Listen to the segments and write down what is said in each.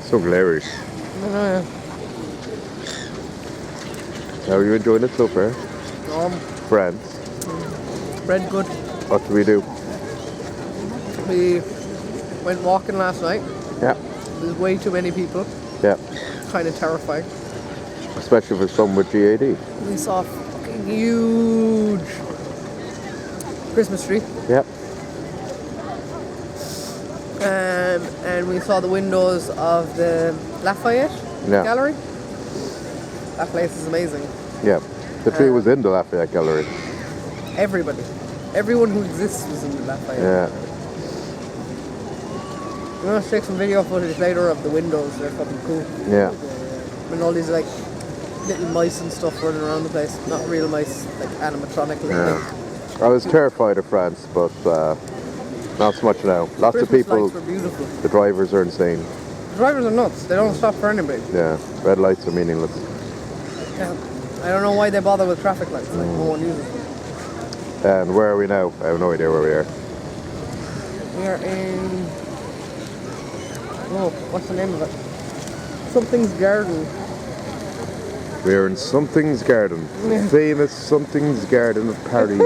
So glary. How are you enjoying it so far? Friends. Bread good. What do we do? We went walking last night. Yeah. There's way too many people. Yeah. Kind of terrifying. Especially for someone with GAD. We saw a fucking huge Christmas tree. Yeah. And we saw the windows of the Lafayette Gallery. That place is amazing. Yeah. The tree was in the Lafayette Gallery. Everybody. Everyone who exists was in the Lafayette. Yeah. I'm going to take some video footage later of the windows. They're fucking cool. Yeah. And all these like little mice and stuff running around the place. Not real mice, like animatronic little things. I was terrified of France, but not so much now. Lots of Christmas people. lights were beautiful. The drivers are insane. The drivers are nuts. They don't stop for anybody. Yeah. Red lights are meaningless. Yeah. I don't know why they bother with traffic lights. Like no one uses them. And where are we now? I have no idea where we are. We are in... Oh, what's the name of it? Something's Garden. We are in Something's Garden. The famous Something's Garden of Paris.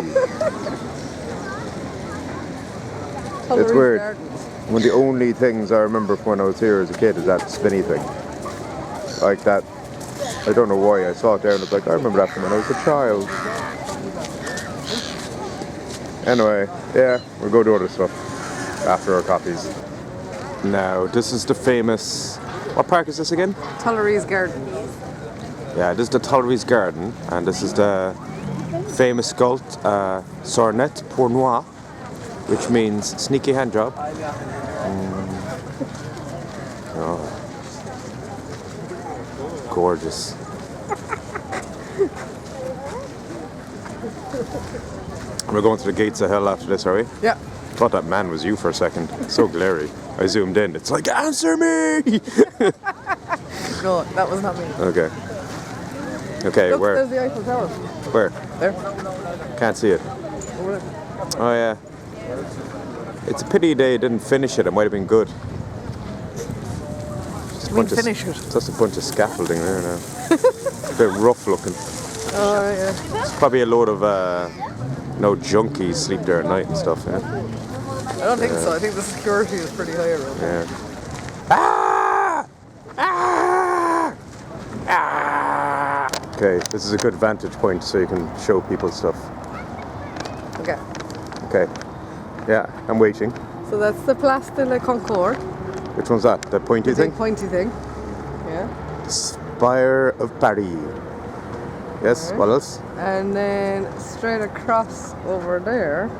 It's weird. Gardens. One of the only things I remember from when I was here as a kid is that spinny thing. Like that. I don't know why. I saw it there and I was like, I remember that from when I was a child. Anyway, yeah, we'll go do other stuff after our coffees. Now, this is the famous... What park is this again? Tuileries Garden. Yeah, this is the Tuileries Garden, and this is the famous sculpt, Sornet pour Noir, which means sneaky hand job. Oh. Gorgeous. We're going to the gates of hell after this, are we? Yeah. Thought that man was you for a second. So glary. I zoomed in. It's like, answer me! No, that was not me. Okay. Okay, Look, where? there's the Eiffel Tower. Where? There. Can't see it. Over there. Oh yeah. It's a pity they didn't finish it. It might have been good. Just Finish it. Just a bunch of scaffolding there now. A bit rough looking. Oh, yeah. There's probably a load of junkies sleep there at night and stuff. Yeah. I don't think so. I think the security is pretty high around there. Yeah. Ah! Ah! Ah! Okay, this is a good vantage point so you can show people stuff. Okay. Okay. Yeah, I'm waiting. So that's the Place de la Concorde. Which one's that? The pointy The thing? big pointy thing. Yeah. The Spire of Paris. Yes, Right. what else? And then straight across over there.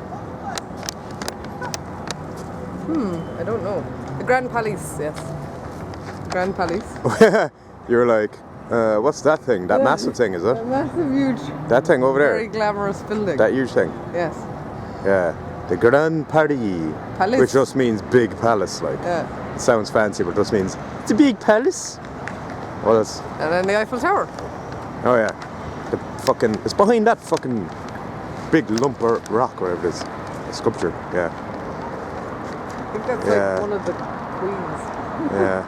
I don't know. The Grand Palace, yes. Grand Palace. You're like, what's that thing? That massive thing, is it? A massive, huge, That thing over very there? glamorous building. That huge thing? Yes. Yeah. The Grand Paris. Palace. Which just means big palace, like. Yeah. It sounds fancy, but it just means it's a big palace. What else? And then the Eiffel Tower. Oh yeah. The fucking, it's behind that fucking big lump of rock, whatever it is. A sculpture, yeah. I think that's Yeah. like one of the queens. Yeah.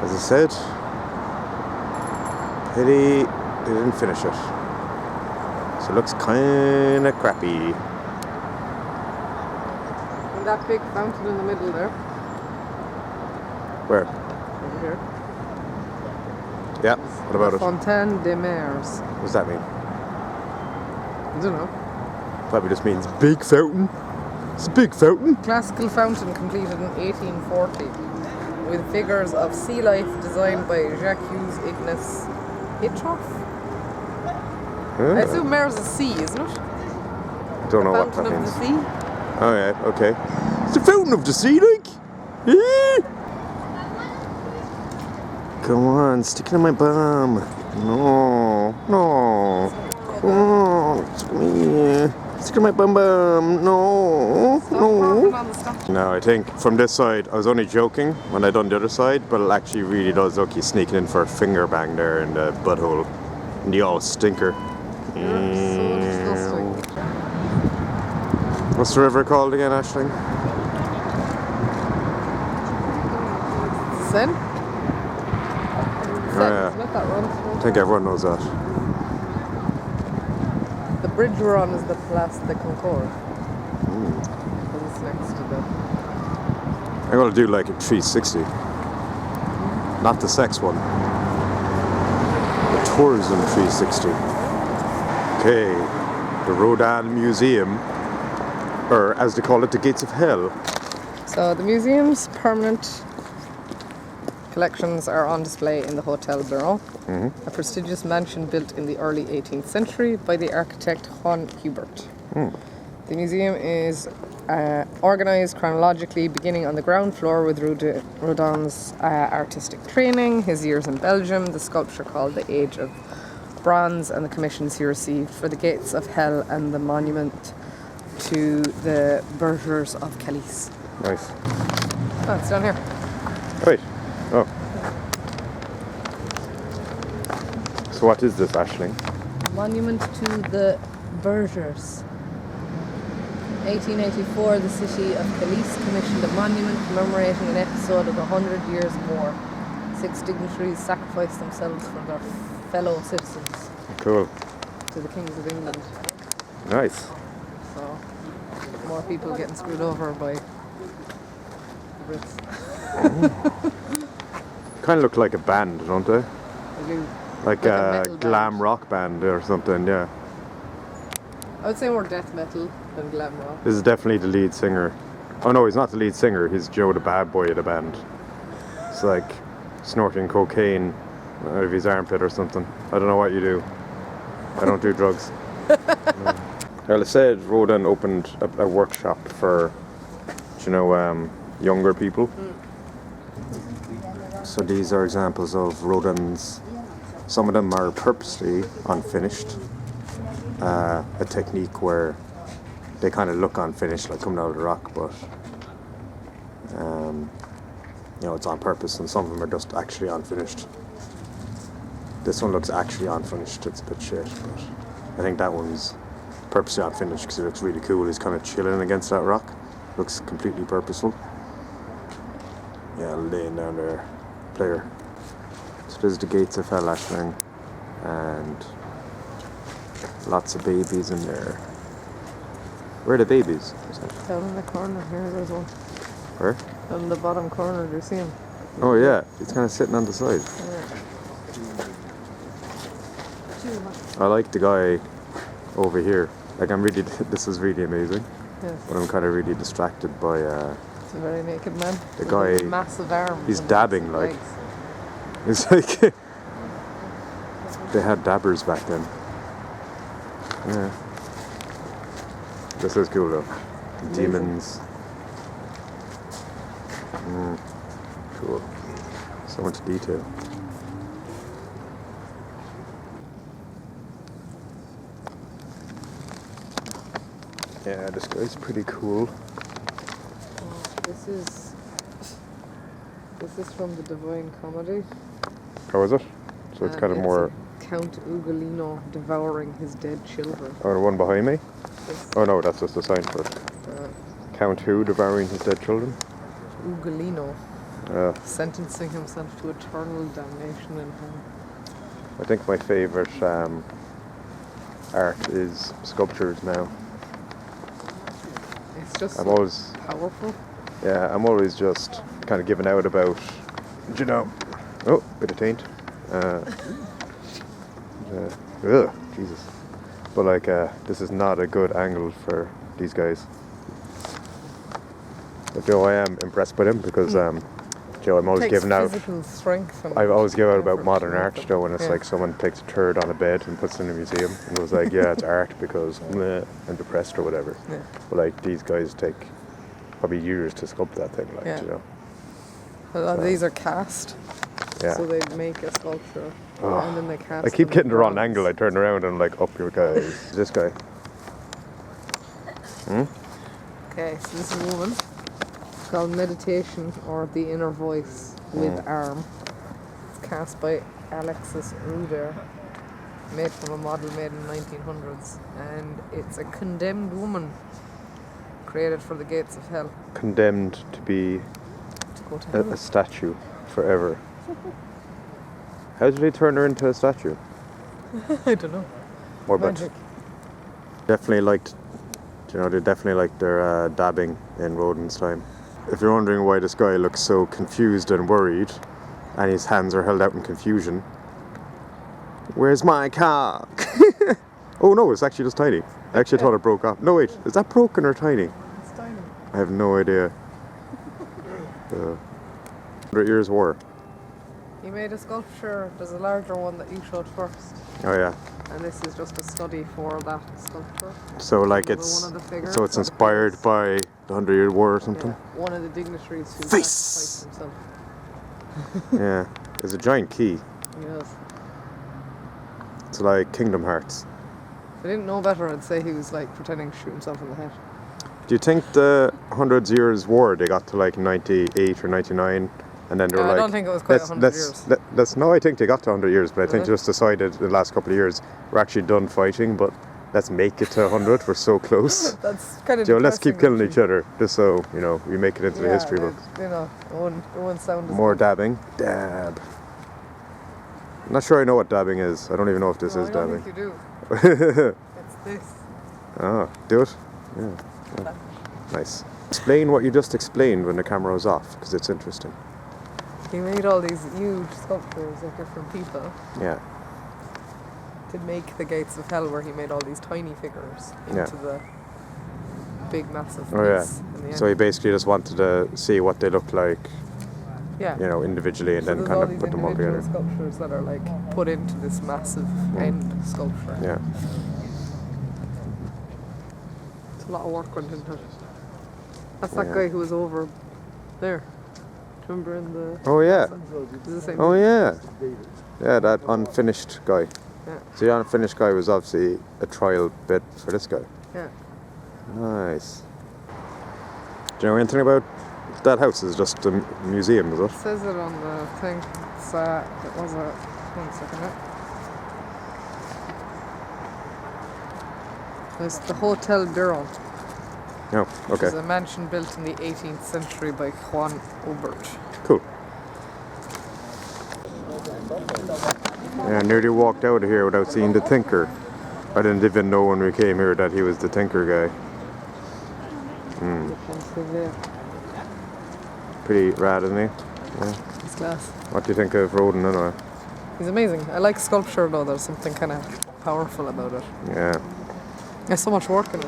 As I said, pity they didn't finish it. So it looks kind of crappy. And that big fountain in the middle there. Where? Over here. Yeah, what about it? Fontaine des Mers. What does that mean? I don't know. Probably just means big fountain. It's a big fountain. Classical fountain completed in 1840 with figures of sea life designed by Jacques Ignace Hitchhoff. I assume Mers is sea, isn't it? Don't know what that Fountain of means. the sea. Oh yeah, okay. It's the fountain of the sea, like. Come on, stick it in my bum. No, no. Come on, stick it in my bum. No, no. No, I think from this side, I was only joking when I done the other side, but it actually really does look you sneaking in for a finger bang there in the butthole. And the old stinker. So disgusting. What's the river called again, Aisling? then. Yeah. Let that run I through. think everyone knows that. The bridge we're on is the Place de Concorde. Because it's next to the... I'm going to do like a 360. Not the sex one. The tourism 360. Okay. The Rodin Museum. Or as they call it, the Gates of Hell. So the museum's permanent collections are on display in the Hotel Bureau, a prestigious mansion built in the early 18th century by the architect Juan Hubert. The museum is organised chronologically, beginning on the ground floor with Rodin's artistic training, his years in Belgium, the sculpture called the Age of Bronze, and the commissions he received for the Gates of Hell and the monument to the Burghers of Calais. Nice. Oh, it's down here. Wait. Oh. So what is this, Aisling? Monument to the Burghers. In 1884, the city of Calais commissioned a monument commemorating an episode of the 100 Years' War. 6 dignitaries sacrificed themselves for their fellow citizens. Cool. To the kings of England. Nice. So, more people getting screwed over by the Brits. Kind of look like a band, don't they? They do. Like a a metal glam band. rock band or something, yeah. I would say more death metal than glam rock. This is definitely the lead singer. Oh no, he's not the lead singer, he's Joe the bad boy of the band. It's like snorting cocaine out of his armpit or something. I don't know what you do. I don't do drugs. Well, I said Rodin opened a workshop for, younger people. So these are examples of Rodin's. Some of them are purposely unfinished. A technique where they kind of look unfinished, like coming out of the rock, but it's on purpose, and some of them are just actually unfinished. This one looks actually unfinished, it's a bit shit, but I think that one's purposely unfinished because it looks really cool. He's kind of chilling against that rock. Looks completely purposeful. Yeah, laying down there. Player. So this is the Gates of Hell, Aisling, and lots of babies in there. Where are the babies? Down in the corner here, there's one. Where? Down in the bottom corner, do you see him? Oh yeah, he's kind of sitting on the side. I like the guy over here. Like this is really amazing. Yes. But I'm kind of really distracted by It's a very naked man. the with guy. massive arms. He's and dabbing massive like. legs. It's like they had dabbers back then. Yeah. This is cool though. Demons. Cool. So much detail. Yeah, this guy's pretty cool. This is from the Divine Comedy. How is it? So it's kind of It's more. Count Ugolino devouring his dead children. Oh, the one behind me? This, Oh no, that's just the sign for it. Count who devouring his dead children? Ugolino sentencing himself to eternal damnation in hell. I think my favourite art is sculptures now. It's just I'm so always, powerful. yeah, I'm always just kind of giving out about, oh, bit of taint. Jesus. But like, this is not a good angle for these guys. But Joe, I am impressed by them because, Joe, I'm always Takes giving out. physical strength. I always give out about effort modern to art, make though, them. when it's Yeah. like someone takes a turd on a bed and puts it in a museum, and it was like, yeah, it's art because I'm depressed or whatever. Yeah. But like, these guys take probably years to sculpt that thing, like, Yeah. you know. A lot of So- these are cast, Yeah. so they make a sculpture and then they cast. I keep them getting the wrong bronze. angle. I turn around and I'm like, up your guys. This guy. Okay, so this woman, it's called Meditation or The Inner Voice with Arm. It's cast by Alexis Ruder, made from a model made in the 1900s, and it's a condemned woman created for the Gates of Hell. Condemned to be To go to a hell. statue forever. How did they turn her into a statue? I don't know. More Magic. Definitely liked, you know, they definitely liked their dabbing in Roden's time. If you're wondering why this guy looks so confused and worried, and his hands are held out in confusion, where's my cock? Oh no, it's actually just tiny. I actually thought it broke off. No wait, is that broken or tiny? It's tiny. I have no idea. 100 Years' War. He made a sculpture. There's a larger one that you showed first. Oh yeah. And this is just a study for that sculpture. So like One it's of the figures, so it's or the inspired figures. by the 100 Year War or something. Yeah, one of the dignitaries who Face! sacrificed himself. Yeah. There's a giant key. Yes. It's like Kingdom Hearts. If I didn't know better, I'd say he was like pretending to shoot himself in the head. Do you think the 100 Years' War they got to like 98 or 99 and then they were I like don't think it was quite 100 years. No, I think they got to 100 years, but I think Really? they just decided the last couple of years we're actually done fighting, but let's make it to 100. We're so close. That's kind of Joe, let's keep depressing, killing each other just so, you know, we make it into the history they- books. You know, it won't sound as More good. dabbing. Dab. I'm not sure I know what dabbing is. I don't even know if this No, is I don't dabbing. think you do. It's this. Ah, do it? Yeah. Nice. Explain what you just explained when the camera was off, because it's interesting. He made all these huge sculptures of different people Yeah. to make the gates of hell, where he made all these tiny figures into Yeah. the big, massive Oh yeah. piece in the end. So he basically just wanted to see what they look like, yeah. you know, individually, and So then there's kind all of these put them all individual together. sculptures that are like put into this massive end sculpture. Yeah. It's a lot of work went into it. That's that Yeah. guy who was over there. Do you remember in the... Oh yeah. It's the same Oh thing. yeah. Yeah, that unfinished guy. Yeah. So the unfinished guy was obviously a trial bit for this guy. Yeah. Nice. Do you know anything about that house? Is just a museum, is It it? says it on the thing. It's, it was a... One second. It's the Hotel Bureau. No. Which Okay. is a mansion built in the 18th century by Juan Obert. Cool. Yeah, I nearly walked out of here without seeing the Tinker. I didn't even know when we came here that he was the Tinker guy. Pretty rad, isn't he? Yeah. It's class. What do you think of Roden anyway? He's amazing. I like sculpture though. There's something kind of powerful about it. Yeah. There's so much work in it.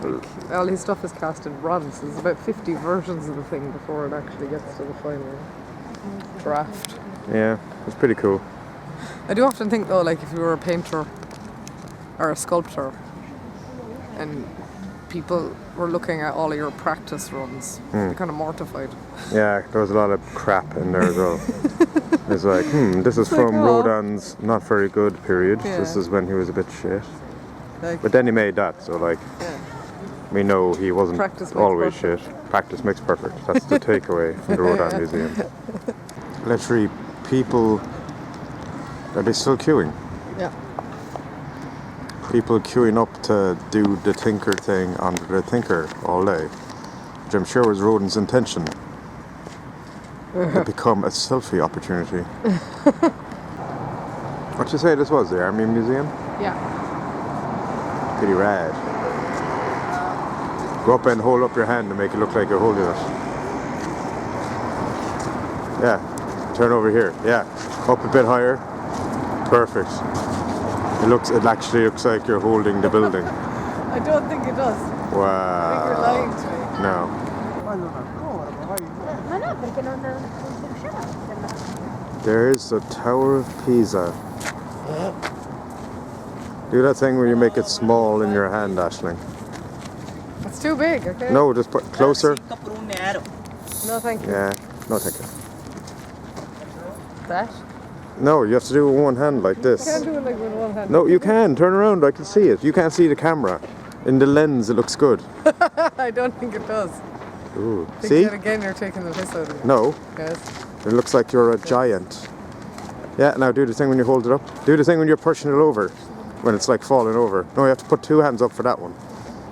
Like, all his stuff is cast in bronze. There's about 50 versions of the thing before it actually gets to the final draft. Yeah, it's pretty cool. I do often think though, like if you were a painter or a sculptor and people were looking at all of your practice runs, you're kind of mortified. Yeah, there was a lot of crap in there as well. It's like, this is like, from oh. Rodin's not very good period. Yeah. This is when he was a bit shit. Like, But then he made that, so like, yeah. we know he wasn't Practice makes always perfect. shit. Practice makes perfect. That's the takeaway from the Rodin Museum. Literally, people, are they still queuing? Yeah. People queuing up to do the Tinker thing on the Tinker all day, which I'm sure was Rodin's intention. To become a selfie opportunity. What you say this was, the Army Museum? Yeah. Pretty rad. Go up and hold up your hand and make it look like you're holding it. Yeah. Turn over here. Yeah. Up a bit higher. Perfect. It actually looks like you're holding the building. I don't think it does. I think you're Wow. lying to me. No. Ma no, perché non si riusciva a metterla. There's the Tower of Pisa. Do that thing where you make it small in your hand, Aisling. It's too big, okay? No, just put closer. No, thank you. Yeah. No, thank you. That? No, you have to do it with one hand like You this. can't do it like with one hand. No, you can. Turn around. I can see it. You can't see the camera. In the lens, it looks good. I don't think it does. Ooh. I think See? that again, you're taking the piss out of it. No. Guys. It looks like you're a giant. Yeah, now do the thing when you hold it up. Do the thing when you're pushing it over. When it's like falling over. No, you have to put two hands up for that one.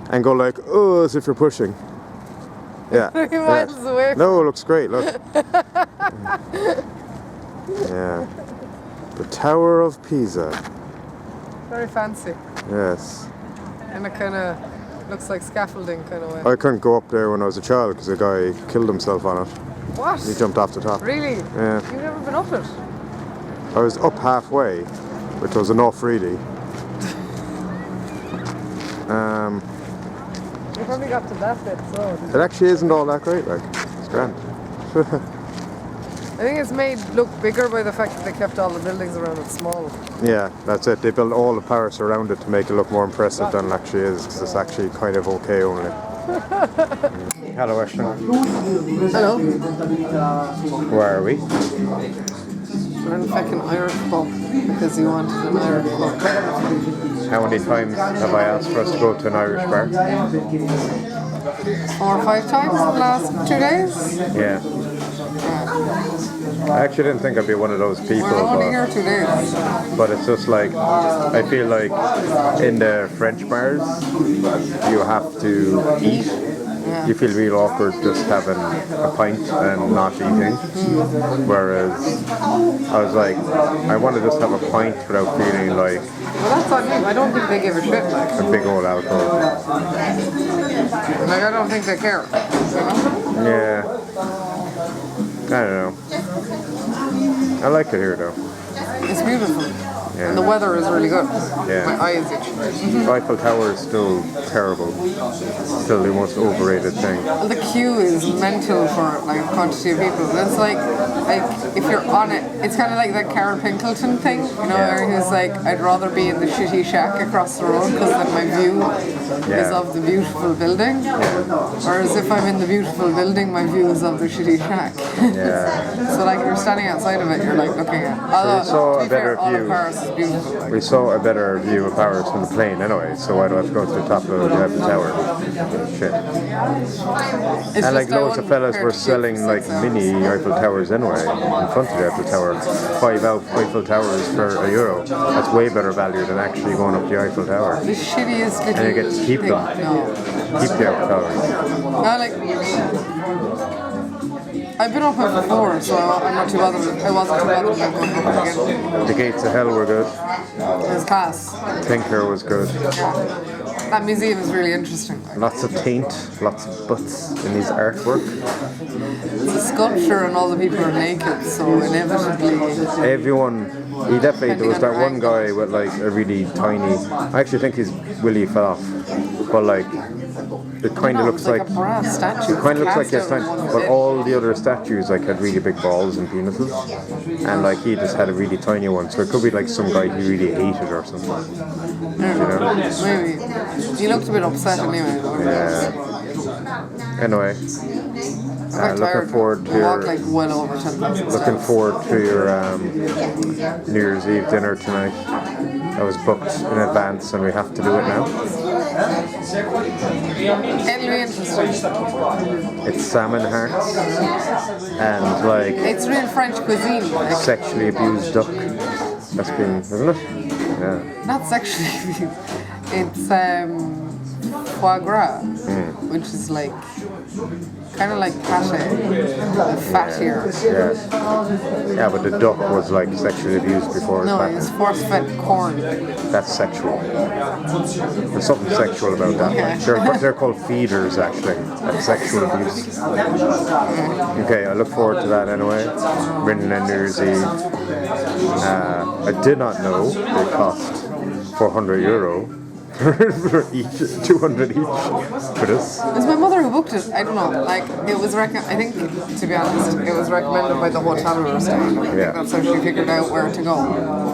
And go like, oh, as if you're pushing. Yeah. 3 miles away. No, it looks great. Look. Yeah. The Tower of Pisa. Very fancy. Yes. And it kind of looks like scaffolding kind of way. I couldn't go up there when I was a child because a guy killed himself on it. What? He jumped off the top. Really? Yeah. You've never been up it? I was up halfway, which was enough really. You probably got to that bit, so. It actually isn't all that great, like. It's grand. I think it's made look bigger by the fact that they kept all the buildings around it small. Yeah, that's it. They built all the Paris around it to make it look more impressive than it actually is, because it's actually kind of okay only. Hello, Ashton. Hello. Where are we? We're in a fucking Irish pub because you wanted an Irish pub. How many times have I asked for us to go to an Irish bar? 4 or 5 times in the last 2 days. Yeah. I actually didn't think I'd be one of those people, We're only here 2 days. but it's just like, I feel like in the French bars, you have to eat. Yeah. You feel real awkward just having a pint and not eating. Whereas I was like, I want to just have a pint without feeling like Well, that's on you. I don't think they give a shit, like. a big old alcohol. Like, I don't think they care. You know? Yeah. I don't know. I like it here though. It's beautiful. Yeah. And the weather is really good. Yeah. My eyes itch. Eiffel Tower is still terrible. Still the most overrated thing. And the queue is mental for like quantity of people. It's like if you're on it, it's kind of like that Karen Pinkleton thing, you know, Yeah. where he was like, I'd rather be in the shitty shack across the road because then my view is of the beautiful building. Whereas if I'm in the beautiful building, my view is of the shitty shack. Yeah. So like you're standing outside of it, you're like looking at. Although, saw to a be fair, better all view. of Paris is beautiful. Like. We saw a better view of Paris from the plane anyway, so why do I have to go to the top of the Eiffel Tower? Shit. It's And like just I loads of wouldn't fellas compare were to selling 6 like hours. mini Eiffel Towers anyway, in front of the Eiffel Tower. 5 Eiffel Towers for €1. That's way better value than actually going up the Eiffel Tower. The shittiest little And you get to keep thing. them. No. Keep the Eiffel Towers. No, like I've been up it before, so I'm not too bothered. I wasn't too bothered about going up it again. The Gates of Hell were good. It was class. Tinker was good. That museum is really interesting. Like, Lots of taint, lots of butts in his artwork. it's a sculpture and all the people are naked, so inevitably. Everyone, he definitely, there was that one guy with like a really tiny, I actually think his willy fell off, but like, it kind of looks like like, a brass statue. it kind of looks like Cast his out tiny, in one but bit. all the other statues like had really big balls and penises, and like he just had a really tiny one, so it could be like some guy he really hated or something. Maybe. He looked a bit upset anyway. Yeah. Anyway, I'm looking forward to walk your, like well over 10,000 looking steps. forward to your New Year's Eve dinner tonight. That was booked in advance and we have to do it now. It'll be interesting. It's salmon hearts and like It's real French cuisine. Like, sexually abused duck. That's been, isn't it? Yeah. not sexually abused. It's foie gras, which is like kind of like pate, fattier. Yeah. Yeah, but the duck was like sexually abused before it No, was it's force-fed corn. That's sexual. There's something sexual about that. Okay. They're called feeders actually. That's sexual abuse. Okay, I look forward to that anyway. Written in New Year's Eve. I did not know they cost €400 for each, 200 each for this. It was my mother who booked it. I don't know. Like it was I think, to be honest, it was recommended by the hotel we were staying. I think Yeah. that's how she figured out where to go.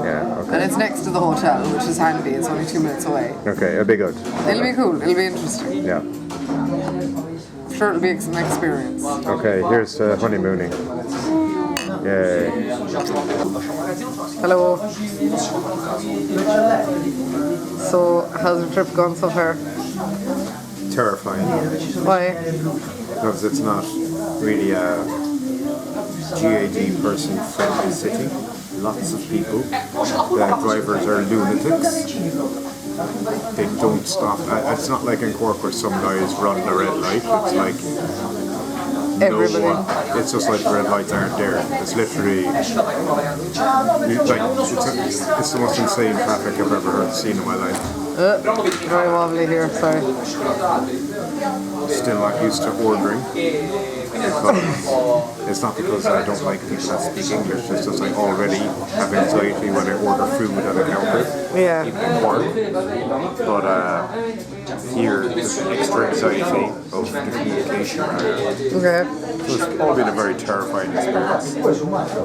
Yeah, And okay. it's next to the hotel, which is handy. It's only 2 minutes away. Okay, it'll be good. It'll be cool. It'll be interesting. Yeah. I'm sure it'll be an experience. Okay, here's honeymooning. Yay. Hello. So, how's your trip gone so far? Terrifying. Why? Because it's not really a GAD person friendly city. Lots of people. The drivers are lunatics. They don't stop. It's not like in Cork where some guys run the red light. It's like Everybody. It's just like the red lights aren't there. It's literally like it's the most insane traffic I've ever seen in my life. Very wobbly here, sorry. Still not used to ordering. But it's not because I don't like people that speak English, it's just I already have anxiety when I order food at a counter. Yeah. Even in Cork. But here, there's extra anxiety of the communication. Okay. So it's all been a very terrifying experience.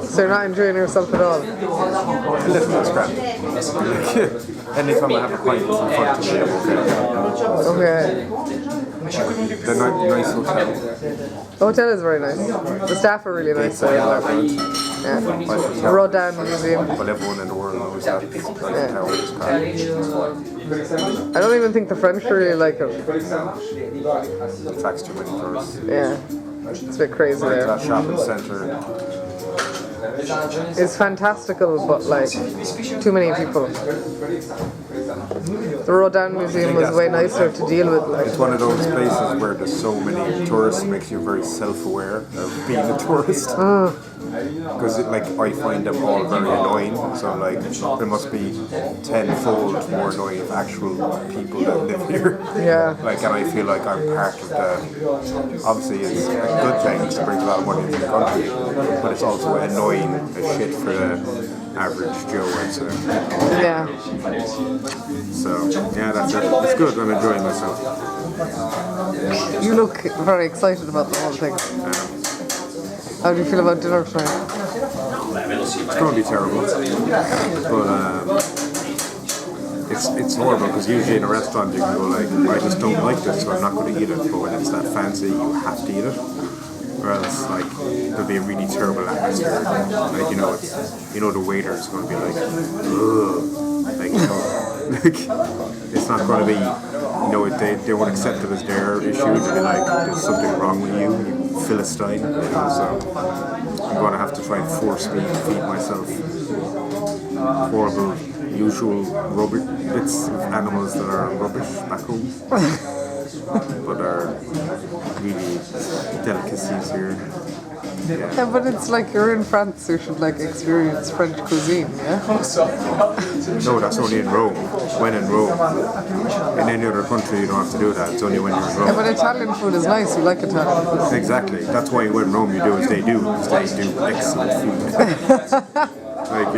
So you're not enjoying yourself at all? A little bit scrappy. Anytime I have a pint in front of me, I'm okay. Okay. The nice hotel. The hotel is very nice. The staff are really nice. So yeah. The Rudeness Museum. But everyone in the world knows that. Like, how it's crap. I don't even think the French really like it. It attracts too many tourists. Yeah. It's a bit crazy Like there. that shopping centre. It's fantastical, but like too many people. The Rudeness Museum was way nicer to deal with. Like. It's one of those places where there's so many tourists, it makes you very self-aware of being a tourist. Because I find them all very annoying, so like there must be tenfold more annoying actual people that live here. Yeah. Like, and I feel like I'm part of the. Obviously, it's a good thing to bring a lot of money into the country, but it's also annoying as shit for the average Joe, I'd say. Yeah. So yeah, that's it. It's good. I'm enjoying myself. You look very excited about the whole thing. How do you feel about dinner tonight? It's going to be terrible, but it's horrible because usually in a restaurant you can go like, I just don't like this, so I'm not going to eat it. But when it's that fancy, you have to eat it. Whereas like there'll be a really terrible atmosphere. Like the waiter is going to be like, ugh, like like it's not going to be. They won't accept it as their issue. They'll be like, there's something wrong with you Philistine. So I'm going to have to try and force me to feed myself horrible, usual rubbish bits of animals that are rubbish back home, but are really delicacies here. Yeah, but it's like you're in France, you should like experience French cuisine, yeah? No, that's only in Rome. When in Rome. In any other country you don't have to do that. It's only when you're in Rome. Yeah, but Italian food is nice, you like Italian food. Exactly. That's why when Rome you do as they do, because they do excellent food. Like,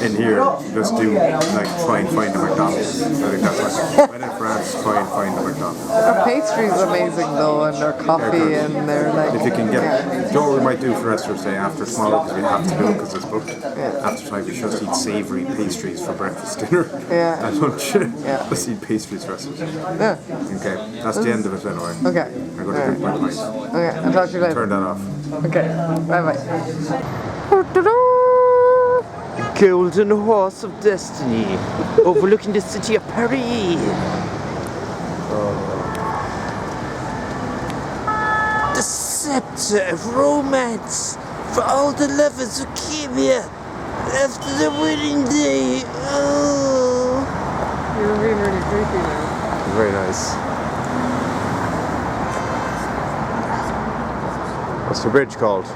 in here, just do, try and find a McDonald's. I think that's like, when in France, try and find a McDonald's. Their pastry is amazing though, and their coffee, and their like... If you can get it. What we might do for the rest of the day after tomorrow, because we have to do it because it's booked. After tonight, we should eat savoury pastries for breakfast, dinner, and lunch. Let's eat pastries for the rest of the day. Yeah. Okay, that's the end of it anyway. Okay. I'm going to drink my pint. Okay, I'll talk to you later. Turn that off. Okay, bye-bye. Golden Horse of Destiny, overlooking the city of Paris. The scepter of romance for all the lovers who came here after the wedding day. Oh. You're being really creepy now. Very nice. What's the bridge called?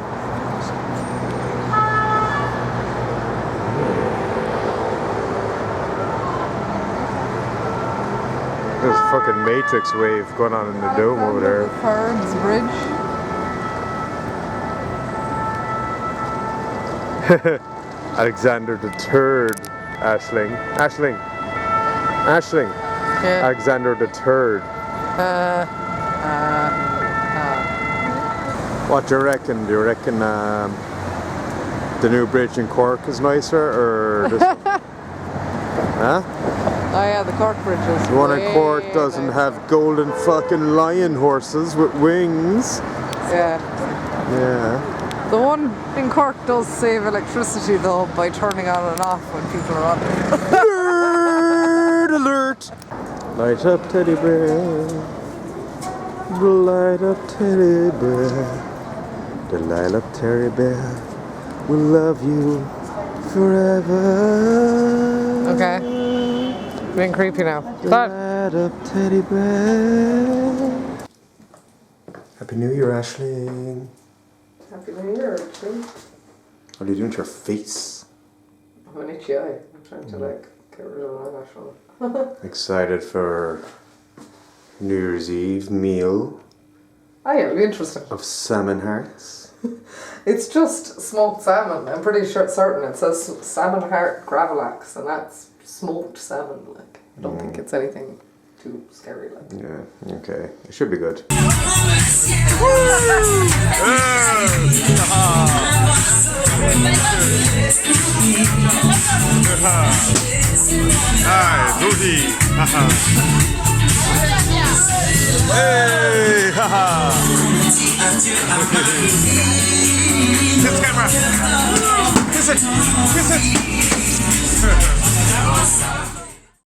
There's a fucking Matrix wave going on in the dome over there. Cards Bridge. Alexander the Third, Ashling. Yeah. Alexander the Third. What do you reckon? Do you reckon the new bridge in Cork is nicer, or this one? Huh? Oh yeah, the Cork Bridge is The one in Cork doesn't have golden fucking lion horses with wings. Yeah. Yeah. The one in Cork does save electricity though by turning on and off when people are on it. Nerd alert! Light up teddy bear. Light up teddy bear. The light up teddy bear will love you forever. Okay. Being creepy now. But light up teddy bear. Happy New Year, Aisling. Happy New Year, actually. What are you doing to your face? I'm an itchy eye. I'm trying to like get rid of an eyelash on. Excited for New Year's Eve meal Oh yeah, it'll be interesting. of salmon hearts. It's just smoked salmon. I'm pretty certain it says salmon heart gravlax, and that's smoked salmon. Like, I don't think it's anything too scary. Like, Yeah, okay. It should be good. Hi, Rudy. Hey, haha. Kiss camera. Kiss it. Kiss it.